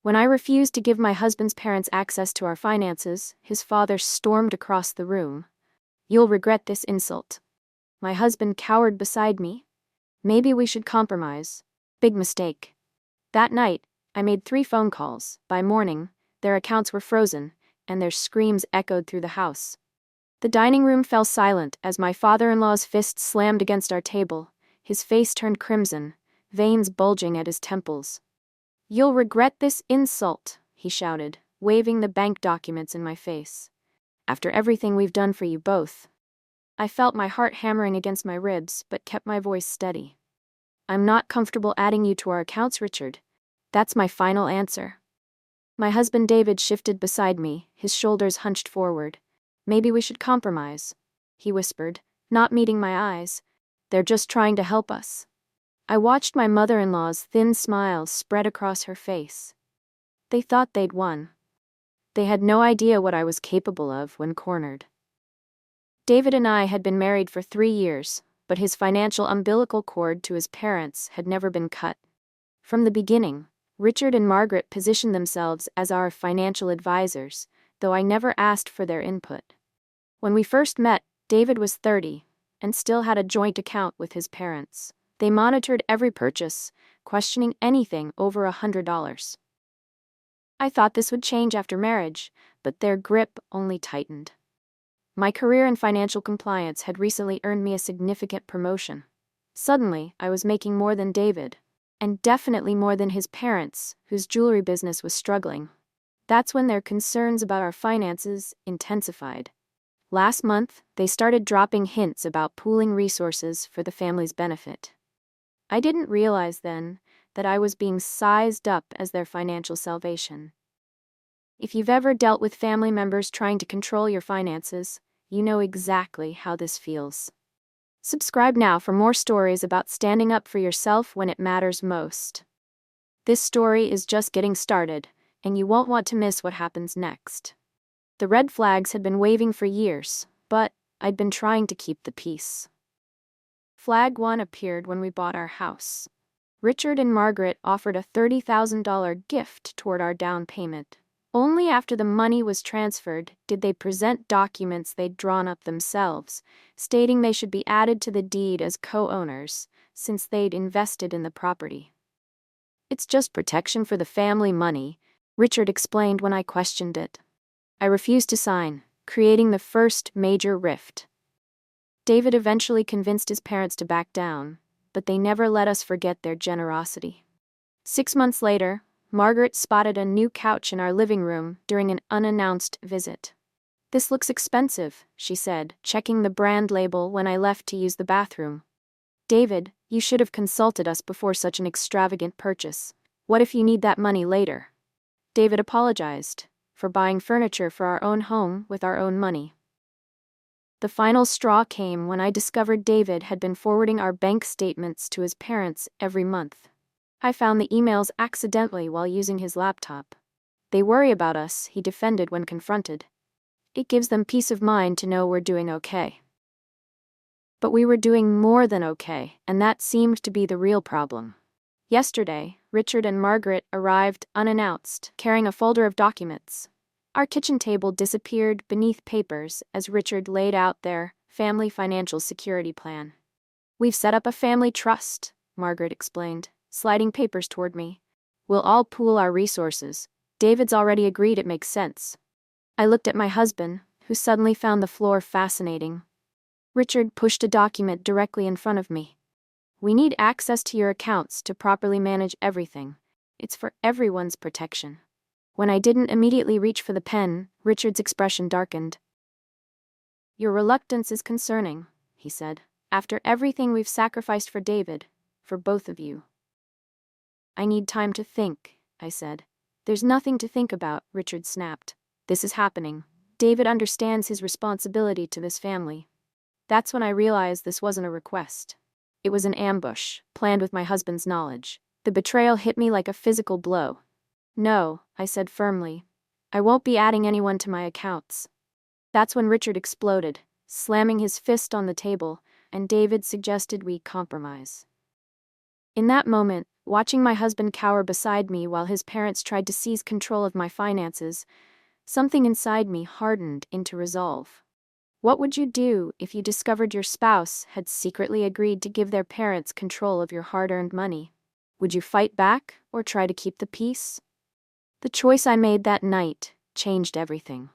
When I refused to give my husband's parents access to our finances, his father stormed across the room. "You'll regret this insult." My husband cowered beside me. "Maybe we should compromise." Big mistake. That night, I made 3 phone calls. By morning, their accounts were frozen, and their screams echoed through the house. The dining room fell silent as my father-in-law's fist slammed against our table. His face turned crimson, veins bulging at his temples. "You'll regret this insult," he shouted, waving the bank documents in my face. "After everything we've done for you both." I felt my heart hammering against my ribs, but kept my voice steady. "I'm not comfortable adding you to our accounts, Richard. That's my final answer." My husband David shifted beside me, his shoulders hunched forward. "Maybe we should compromise," he whispered, not meeting my eyes. "They're just trying to help us." I watched my mother-in-law's thin smile spread across her face. They thought they'd won. They had no idea what I was capable of when cornered. David and I had been married for 3 years, but his financial umbilical cord to his parents had never been cut. From the beginning, Richard and Margaret positioned themselves as our financial advisors, though I never asked for their input. When we first met, David was 30, and still had a joint account with his parents. They monitored every purchase, questioning anything over $100. I thought this would change after marriage, but their grip only tightened. My career in financial compliance had recently earned me a significant promotion. Suddenly, I was making more than David, and definitely more than his parents, whose jewelry business was struggling. That's when their concerns about our finances intensified. Last month, they started dropping hints about pooling resources for the family's benefit. I didn't realize then that I was being sized up as their financial salvation. If you've ever dealt with family members trying to control your finances, you know exactly how this feels. Subscribe now for more stories about standing up for yourself when it matters most. This story is just getting started, and you won't want to miss what happens next. The red flags had been waving for years, but I'd been trying to keep the peace. Flag 1 appeared when we bought our house. Richard and Margaret offered a $30,000 gift toward our down payment. Only after the money was transferred did they present documents they'd drawn up themselves, stating they should be added to the deed as co-owners, since they'd invested in the property. "It's just protection for the family money," Richard explained when I questioned it. I refused to sign, creating the first major rift. David eventually convinced his parents to back down, but they never let us forget their generosity. 6 months later, Margaret spotted a new couch in our living room during an unannounced visit. "This looks expensive," she said, checking the brand label when I left to use the bathroom. "David, you should have consulted us before such an extravagant purchase. What if you need that money later?" David apologized for buying furniture for our own home with our own money. The final straw came when I discovered David had been forwarding our bank statements to his parents every month. I found the emails accidentally while using his laptop. "They worry about us," he defended when confronted. "It gives them peace of mind to know we're doing okay." But we were doing more than okay, and that seemed to be the real problem. Yesterday, Richard and Margaret arrived unannounced, carrying a folder of documents. Our kitchen table disappeared beneath papers as Richard laid out their family financial security plan. "We've set up a family trust," Margaret explained, sliding papers toward me. "We'll all pool our resources. David's already agreed it makes sense." I looked at my husband, who suddenly found the floor fascinating. Richard pushed a document directly in front of me. "We need access to your accounts to properly manage everything. It's for everyone's protection." When I didn't immediately reach for the pen, Richard's expression darkened. "Your reluctance is concerning," he said. "After everything we've sacrificed for David, for both of you." "I need time to think," I said. "There's nothing to think about," Richard snapped. "This is happening. David understands his responsibility to this family." That's when I realized this wasn't a request. It was an ambush, planned with my husband's knowledge. The betrayal hit me like a physical blow. "No," I said firmly. "I won't be adding anyone to my accounts." That's when Richard exploded, slamming his fist on the table, and David suggested we compromise. In that moment, Watching my husband cower beside me while his parents tried to seize control of my finances, something inside me hardened into resolve. What would you do if you discovered your spouse had secretly agreed to give their parents control of your hard-earned money? Would you fight back or try to keep the peace? The choice I made that night changed everything.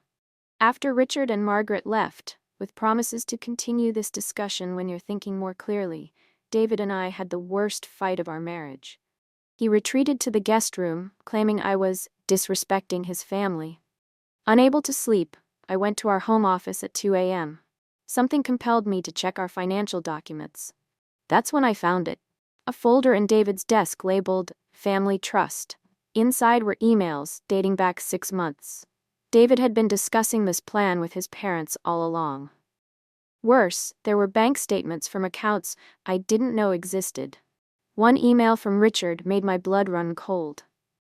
After Richard and Margaret left, with promises to continue this discussion when you're thinking more clearly, David and I had the worst fight of our marriage. He retreated to the guest room, claiming I was disrespecting his family. Unable to sleep, I went to our home office at 2 a.m. Something compelled me to check our financial documents. That's when I found it. A folder in David's desk labeled Family Trust. Inside were emails dating back 6 months. David had been discussing this plan with his parents all along. Worse, there were bank statements from accounts I didn't know existed. One email from Richard made my blood run cold.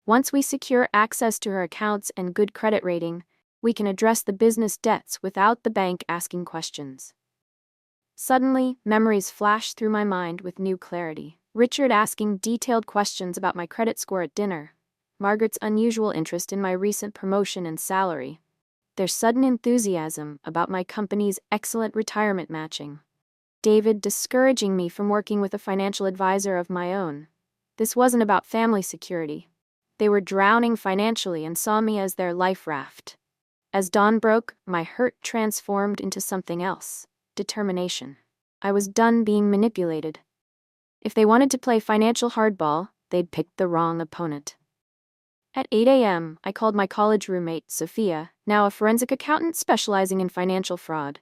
Once we secure access to her accounts and good credit rating, we can address the business debts without the bank asking questions. Suddenly, memories flashed through my mind with new clarity. Richard asking detailed questions about my credit score at dinner. Margaret's unusual interest in my recent promotion and salary. Their sudden enthusiasm about my company's excellent retirement matching. David discouraging me from working with a financial advisor of my own. This wasn't about family security. They were drowning financially and saw me as their life raft. As dawn broke, my hurt transformed into something else. Determination. I was done being manipulated. If they wanted to play financial hardball, they'd picked the wrong opponent. At 8 a.m., I called my college roommate, Sophia, now a forensic accountant specializing in financial fraud.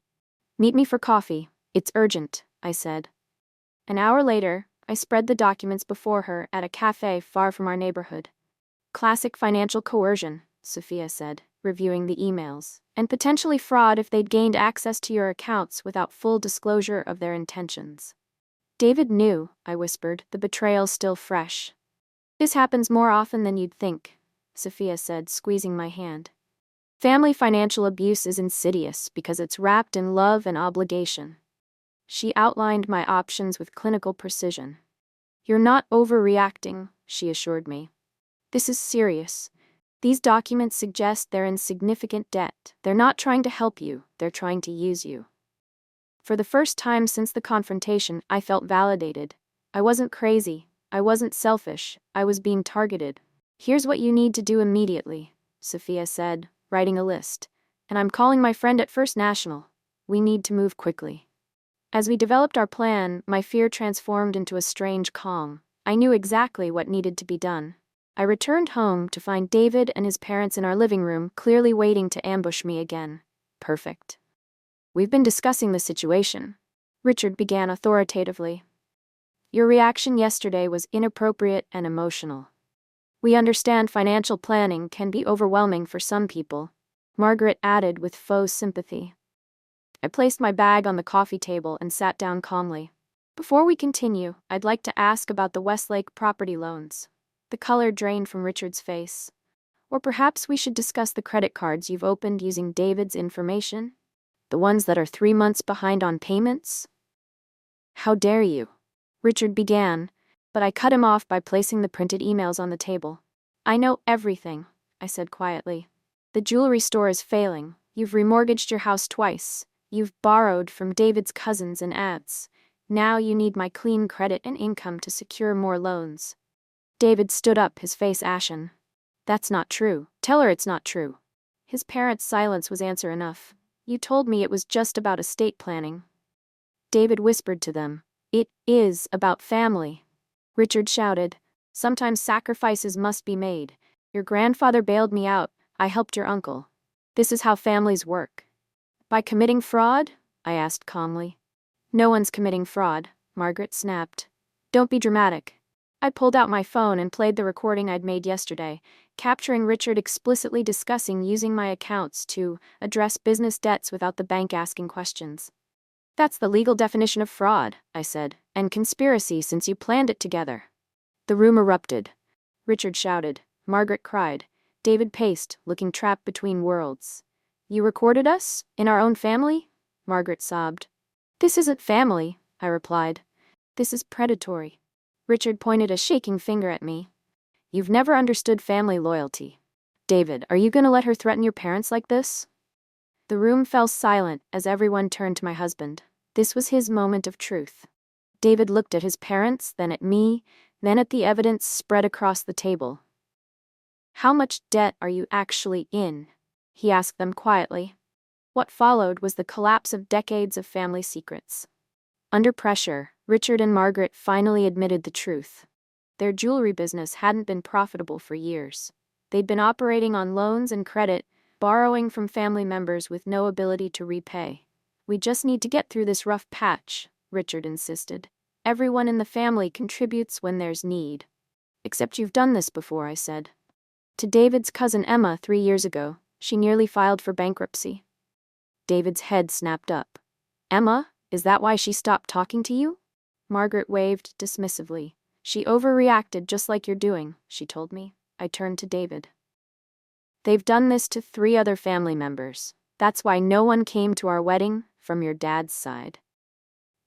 "Meet me for coffee. It's urgent," I said. An hour later, I spread the documents before her at a cafe far from our neighborhood. "Classic financial coercion," Sophia said, reviewing the emails, "and potentially fraud if they'd gained access to your accounts without full disclosure of their intentions." "David knew," I whispered, the betrayal still fresh. "This happens more often than you'd think," Sophia said, squeezing my hand. "Family financial abuse is insidious because it's wrapped in love and obligation." She outlined my options with clinical precision. "You're not overreacting," she assured me. "This is serious. These documents suggest they're in significant debt. They're not trying to help you, they're trying to use you." For the first time since the confrontation, I felt validated. I wasn't crazy. I wasn't selfish. I was being targeted. "Here's what you need to do immediately," Sophia said, writing a list. "And I'm calling my friend at First National. We need to move quickly." As we developed our plan, my fear transformed into a strange calm. I knew exactly what needed to be done. I returned home to find David and his parents in our living room, clearly waiting to ambush me again. Perfect. "We've been discussing the situation," Richard began authoritatively. "Your reaction yesterday was inappropriate and emotional. We understand financial planning can be overwhelming for some people," Margaret added with faux sympathy. I placed my bag on the coffee table and sat down calmly. "Before we continue, I'd like to ask about the Westlake property loans." The color drained from Richard's face. "Or perhaps we should discuss the credit cards you've opened using David's information? The ones that are 3 months behind on payments?" "How dare you?" Richard began, but I cut him off by placing the printed emails on the table. "I know everything," I said quietly. "The jewelry store is failing. You've remortgaged your house twice. You've borrowed from David's cousins and aunts. Now you need my clean credit and income to secure more loans." David stood up, his face ashen. "That's not true. Tell her it's not true." His parents' silence was answer enough. "You told me it was just about estate planning." David whispered to them. "It is about family." Richard shouted. "Sometimes sacrifices must be made. Your grandfather bailed me out. I helped your uncle. This is how families work." "By committing fraud?" I asked calmly. "No one's committing fraud," Margaret snapped. "Don't be dramatic." I pulled out my phone and played the recording I'd made yesterday, capturing Richard explicitly discussing using my accounts to address business debts without the bank asking questions. "That's the legal definition of fraud," I said, "and conspiracy since you planned it together." The room erupted. Richard shouted. Margaret cried. David paced, looking trapped between worlds. "You recorded us? In our own family?" Margaret sobbed. "This isn't family," I replied. "This is predatory." Richard pointed a shaking finger at me. You've never understood family loyalty. David, are you going to let her threaten your parents like this? The room fell silent as everyone turned to my husband. This was his moment of truth. David looked at his parents, then at me, then at the evidence spread across the table. How much debt are you actually in? He asked them quietly. What followed was the collapse of decades of family secrets. Under pressure, Richard and Margaret finally admitted the truth. Their jewelry business hadn't been profitable for years. They'd been operating on loans and credit, borrowing from family members with no ability to repay. We just need to get through this rough patch, Richard insisted. Everyone in the family contributes when there's need. Except you've done this before, I said. To David's cousin Emma 3 years ago, she nearly filed for bankruptcy. David's head snapped up. Emma, is that why she stopped talking to you? Margaret waved dismissively. She overreacted just like you're doing, she told me. I turned to David. They've done this to 3 other family members. That's why no one came to our wedding from your dad's side.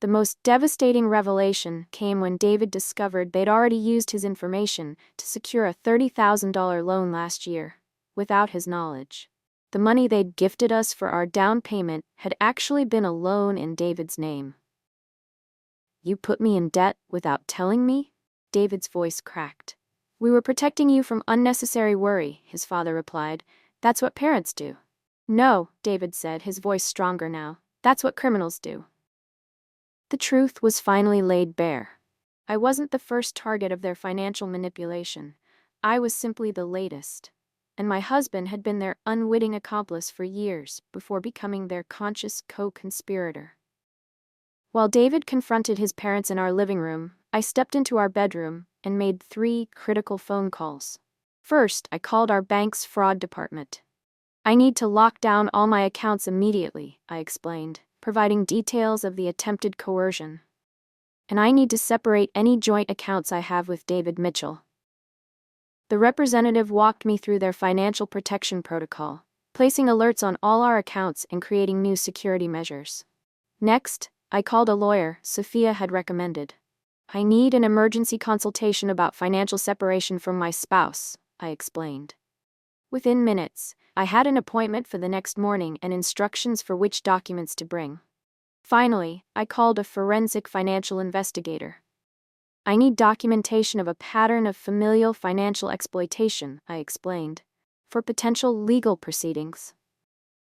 The most devastating revelation came when David discovered they'd already used his information to secure a $30,000 loan last year, without his knowledge. The money they'd gifted us for our down payment had actually been a loan in David's name. You put me in debt without telling me? David's voice cracked. We were protecting you from unnecessary worry, his father replied. That's what parents do. No, David said, his voice stronger now. That's what criminals do. The truth was finally laid bare. I wasn't the first target of their financial manipulation. I was simply the latest. And my husband had been their unwitting accomplice for years before becoming their conscious co-conspirator. While David confronted his parents in our living room, I stepped into our bedroom and made 3 critical phone calls. First, I called our bank's fraud department. I need to lock down all my accounts immediately, I explained, providing details of the attempted coercion. And I need to separate any joint accounts I have with David Mitchell. The representative walked me through their financial protection protocol, placing alerts on all our accounts and creating new security measures. Next, I called a lawyer Sophia had recommended. I need an emergency consultation about financial separation from my spouse, I explained. Within minutes, I had an appointment for the next morning and instructions for which documents to bring. Finally, I called a forensic financial investigator. I need documentation of a pattern of familial financial exploitation, I explained, for potential legal proceedings.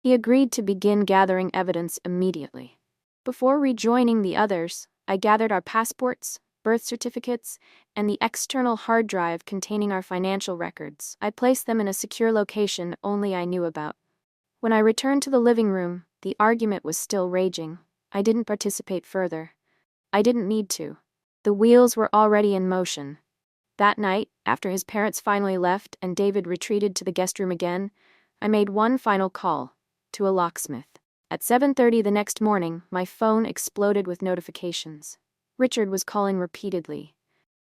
He agreed to begin gathering evidence immediately. Before rejoining the others, I gathered our passports, birth certificates, and the external hard drive containing our financial records. I placed them in a secure location only I knew about. When I returned to the living room, the argument was still raging. I didn't participate further. I didn't need to. The wheels were already in motion. That night, after his parents finally left and David retreated to the guest room again, I made one final call, to a locksmith. At 7:30 the next morning, my phone exploded with notifications. Richard was calling repeatedly.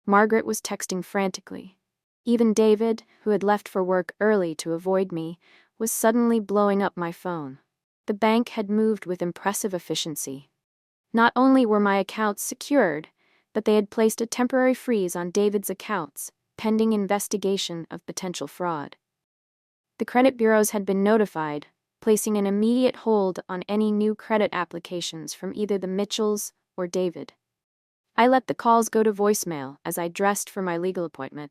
Margaret was texting frantically. Even David, who had left for work early to avoid me, was suddenly blowing up my phone. The bank had moved with impressive efficiency. Not only were my accounts secured, but they had placed a temporary freeze on David's accounts, pending investigation of potential fraud. The credit bureaus had been notified, placing an immediate hold on any new credit applications from either the Mitchells or David. I let the calls go to voicemail as I dressed for my legal appointment.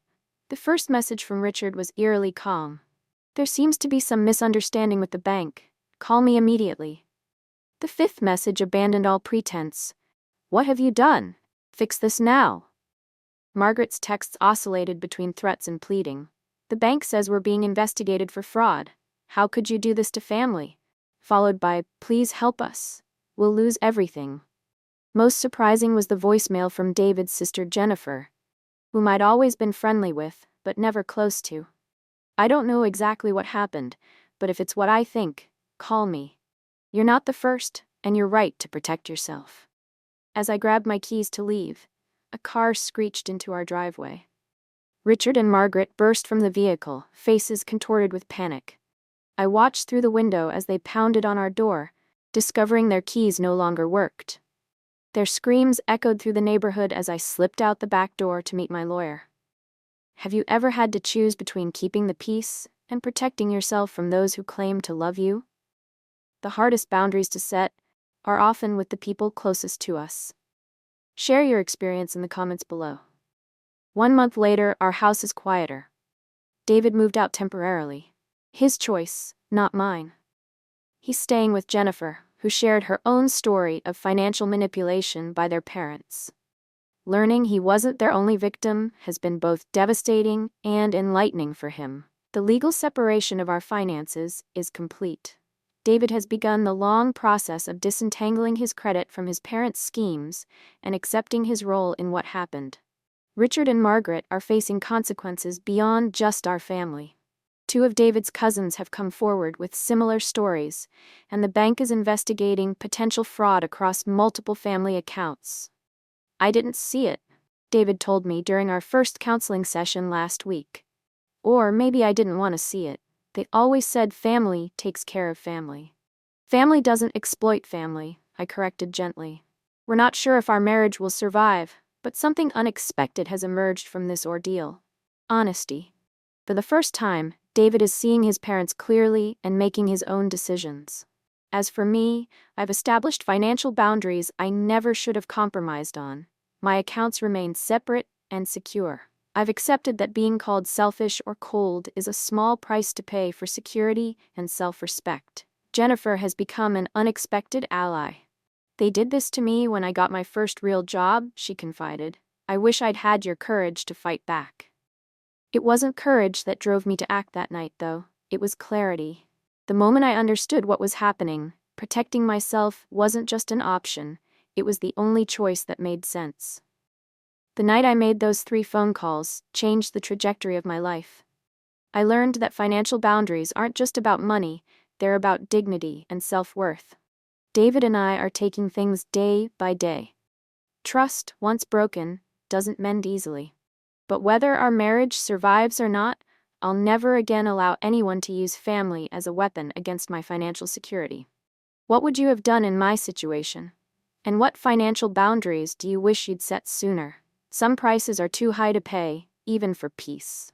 The first message from Richard was eerily calm. There seems to be some misunderstanding with the bank. Call me immediately. The 5th message abandoned all pretense. What have you done? Fix this now. Margaret's texts oscillated between threats and pleading. The bank says we're being investigated for fraud. How could you do this to family? Followed by, please help us. We'll lose everything. Most surprising was the voicemail from David's sister Jennifer, whom I'd always been friendly with, but never close to. I don't know exactly what happened, but if it's what I think, call me. You're not the first, and you're right to protect yourself. As I grabbed my keys to leave, a car screeched into our driveway. Richard and Margaret burst from the vehicle, faces contorted with panic. I watched through the window as they pounded on our door, discovering their keys no longer worked. Their screams echoed through the neighborhood as I slipped out the back door to meet my lawyer. Have you ever had to choose between keeping the peace and protecting yourself from those who claim to love you? The hardest boundaries to set are often with the people closest to us. Share your experience in the comments below. 1 month later, our house is quieter. David moved out temporarily. His choice, not mine. He's staying with Jennifer, who shared her own story of financial manipulation by their parents. Learning he wasn't their only victim has been both devastating and enlightening for him. The legal separation of our finances is complete. David has begun the long process of disentangling his credit from his parents' schemes and accepting his role in what happened. Richard and Margaret are facing consequences beyond just our family. 2 of David's cousins have come forward with similar stories, and the bank is investigating potential fraud across multiple family accounts. I didn't see it, David told me during our first counseling session last week. Or maybe I didn't want to see it. They always said family takes care of family. Family doesn't exploit family, I corrected gently. We're not sure if our marriage will survive, but something unexpected has emerged from this ordeal. Honesty. For the first time, David is seeing his parents clearly and making his own decisions. As for me, I've established financial boundaries I never should have compromised on. My accounts remain separate and secure. I've accepted that being called selfish or cold is a small price to pay for security and self-respect. Jennifer has become an unexpected ally. They did this to me when I got my first real job, she confided. I wish I'd had your courage to fight back. It wasn't courage that drove me to act that night, though. It was clarity. The moment I understood what was happening, protecting myself wasn't just an option, it was the only choice that made sense. The night I made those 3 phone calls changed the trajectory of my life. I learned that financial boundaries aren't just about money, they're about dignity and self-worth. David and I are taking things day by day. Trust, once broken, doesn't mend easily. But whether our marriage survives or not, I'll never again allow anyone to use family as a weapon against my financial security. What would you have done in my situation? And what financial boundaries do you wish you'd set sooner? Some prices are too high to pay, even for peace.